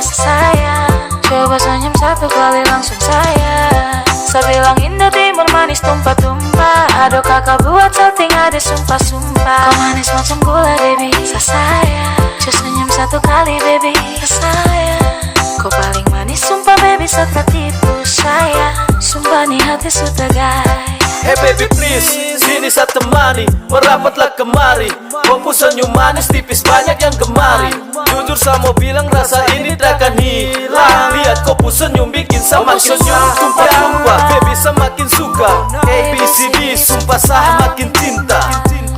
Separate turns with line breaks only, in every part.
kau sayang. Coba senyum satu kali langsung sayang. Saya bilang Indo Timur manis tumpah-tumpah. Aduh kakak buat setting ada sumpah-sumpah. Kau manis macam gula baby, saya sayang. Coba senyum satu kali baby, saya sayang. Kau paling manis sumpah baby, saya tertipu sayang. Sumpah nih hati sudah guys.
Hey baby please, sini saya temani, merapatlah kemari. Kau senyum manis tipis banyak yang gemari. Jujur saya mau bilang rasa ini takkan hilang. Lihat kau senyum bikin saya makin senyum tumpah-tumpah. Baby saya makin suka, ABCD sumpah saya makin cinta.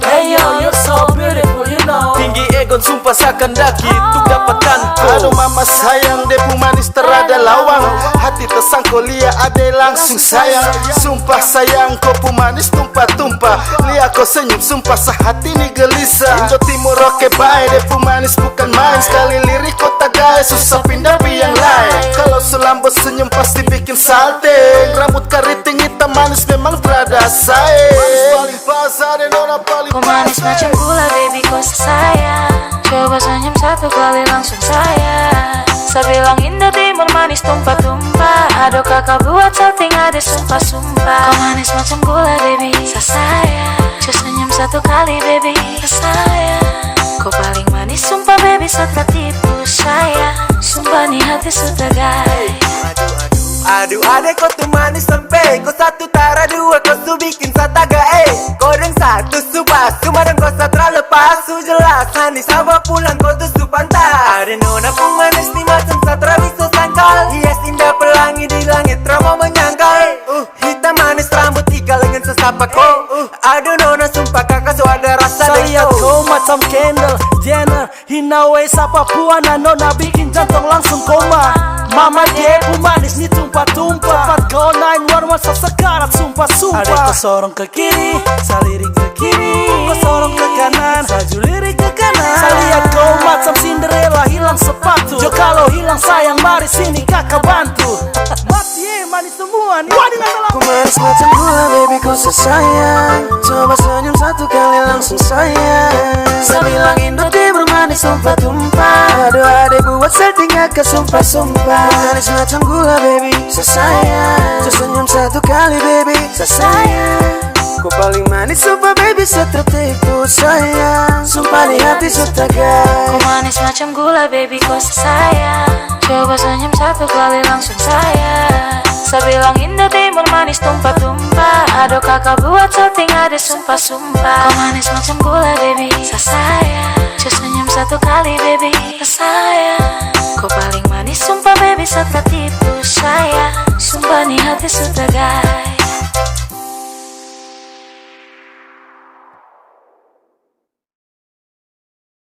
Hey yo, you're so beautiful, you know.
Tinggi egon sumpah saya akan daki untuk dapatkan kau.
Aduh mama sayang, depu manis terada lawang. Hati tersangkau lia ade langsung sayang. Sumpah sayang, kau pu manis tumpah-tumpah. Lihat kau senyum, sumpah sehati ni gelisah. Indo Timur oke baik, depu manis bukan main. Sekali lirik kau tagai, susah pindah pi yang lain. Kalau selambut senyum pasti bikin salting. Rambut keriting hitam manis memang terada sayang. Manis paling pas, ada nona paling
Kau manis macam gula baby, kau sayang. Coba senyum satu kali langsung sayang. Saya bilang Indo Timur manis tumpah-tumpah. Aduh kakak buat setting ada sumpah-sumpah. Kau manis macam gula baby, saya sayang. Coba senyum satu kali baby, saya sayang. Kau paling manis sumpah baby, saya tertipu sayang. Sumpah nih hati sudah guys.
Aduh adek kau tuh manis sampai kau satu tara dua kau tuh bikin sataga kau deng satu supas kemarin kau satra lepas su jelas Hani sabah pulang kau tuh su pantas. Ada nona pun manis nih macam satra bisa sangkal. Hias indah pelangi di langit rama menyangkal. Hitam manis rambut tiga lengan sesapa kau. Aduh nona sumpah kakak so ada rasa deh
Saya kau macam Kendall Jenner, Hinawe sapa puana nona bikin jantung langsung koma. Mama dia pun manis nih tumpah-tumpah. 40911 sesekarat sumpah-sumpah. Adek kau sorong ke kiri, saya lirik ke kiri. Kau sorong ke kanan, saya lirik ke kanan. Saya lihat kau macam Cinderella hilang sepatu. Jo kalau hilang sayang mari sini kakak bantu. Mati manis semua nih.
Kau manis macam gula baby, kau sayang. Coba senyum satu kali langsung sayang. Saya bilang Indo Timur manis tumpah-tumpah. Aduh adek buat setting ke sumpah-sumpah. Manis macam gula baby, saya sayang. Coba senyum satu kali baby, saya sayang. Kau paling manis sumpah baby, saya tertipu sayang. Sumpah di hati sudah guys.
Kau manis macam gula baby, kau sayang. Coba senyum satu kali langsung sayang. Saya bilang Indo Timur manis tumpah-tumpah. Aduh kakak buat setting ada sumpah-sumpah. Kau manis macam gula baby, saya sayang. Coba senyum satu kali baby, saya sayang. Kau paling manis sumpah baby, saya tertipu.